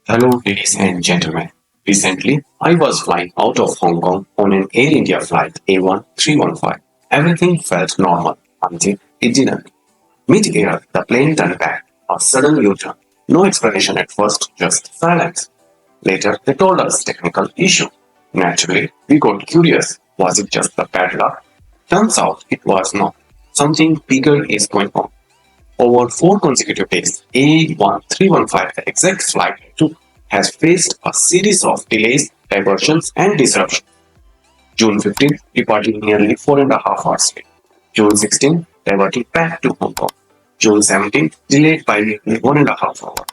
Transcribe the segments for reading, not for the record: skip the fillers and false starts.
Hello, ladies and gentlemen. Recently, I was flying out of Hong Kong on an Air India flight A1315. Everything felt normal until it didn't. Mid-air, the plane turned back, a sudden U-turn. No explanation at first, just silence. Later, they told us technical issue. Naturally, we got curious. Was it just the bad luck? Turns out it was not. Something bigger is going on. Over 4 consecutive days, A1315, the exact flight I took, has faced a series of delays, diversions, and disruptions. June 15, departing nearly 4.5 hours late. June 16, diverting back to Hong Kong. June 17, delayed by nearly 1.5 hours.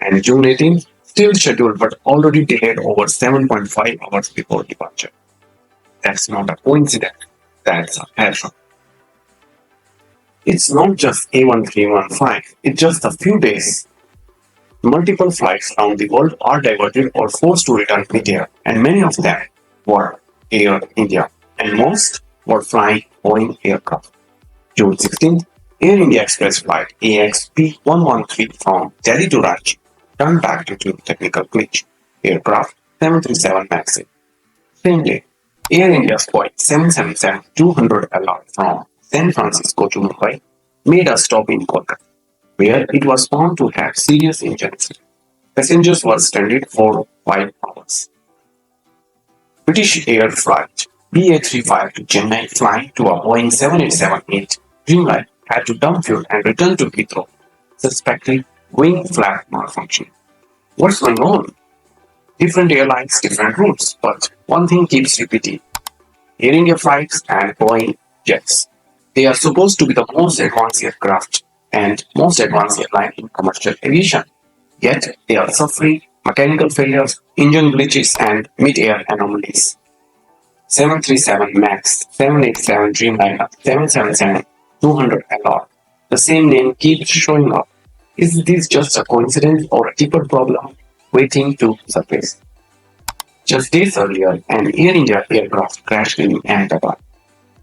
And June 18, still scheduled but already delayed over 7.5 hours before departure. That's not a coincidence, that's a pattern. It's not just A1315, it's just a few days. Multiple flights around the world are diverted or forced to return mid-air, and many of them were Air India, and most were flying Boeing aircraft. June 16th, Air India Express flight AXP113 from Delhi to Ranchi turned back due to technical glitch. Aircraft 737 MAX 8. Same day, Air India's Boeing 777-200 LR from San Francisco to Mumbai made a stop in Kolkata, where it was found to have serious engines. Passengers were stranded for 5 hours. British Air flight BA35 to Chennai flying to a Boeing 787-8 Dreamliner had to dump fuel and return to Heathrow, suspecting wing flap malfunction. What's going on? Different airlines, different routes, but one thing keeps repeating. Air India flights and Boeing jets. They are supposed to be the most advanced aircraft and most advanced airline in commercial aviation. Yet they are suffering mechanical failures, engine glitches, and mid-air anomalies. 737 MAX, 787 Dreamliner, 777-200 LR. The same name keeps showing up. Is this just a coincidence or a deeper problem waiting to surface? Just days earlier, an Air India aircraft crashed in Ahmedabad.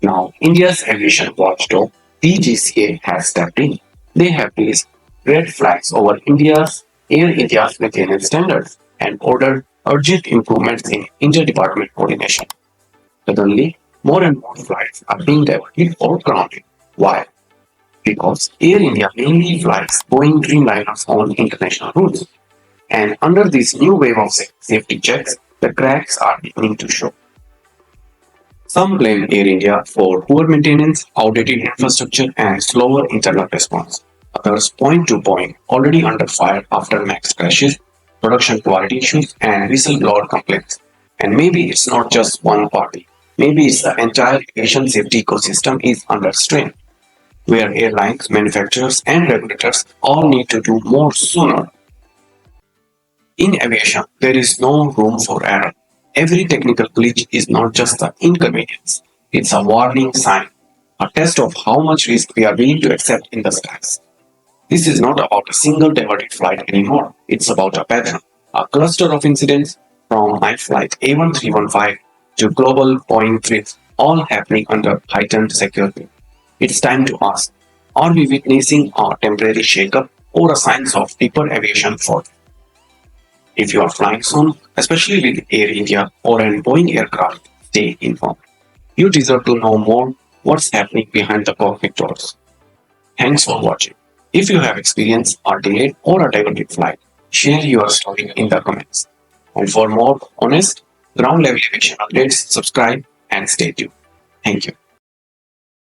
Now, India's aviation watchdog DGCA has stepped in. They have raised red flags over Air India's maintenance standards and ordered urgent improvements in inter-department coordination. Suddenly, more and more flights are being diverted or grounded. Why? Because Air India mainly flies Boeing Dreamliners on international routes. And under this new wave of safety checks, the cracks are beginning to show. Some blame Air India for poor maintenance, outdated infrastructure, and slower internal response. Others point to Boeing, already under fire after MAX crashes, production quality issues, and whistleblower complaints. And maybe it's not just one party. Maybe it's the entire aviation safety ecosystem is under strain, where airlines, manufacturers, and regulators all need to do more sooner. In aviation, there is no room for error. Every technical glitch is not just an inconvenience, it's a warning sign, a test of how much risk we are willing to accept in the skies. This is not about a single diverted flight anymore, it's about a pattern, a cluster of incidents from my flight A1315 to global Boeing threats, all happening under heightened security. It's time to ask, are we witnessing a temporary shakeup or a signs of deeper aviation fall? If you are flying soon, especially with Air India or an Boeing aircraft, stay informed. You deserve to know more what's happening behind the cockpit doors. Thanks for watching. If you have experienced a delayed or a diverted flight, share your story in the comments. And for more honest, ground level aviation updates, subscribe and stay tuned. Thank you.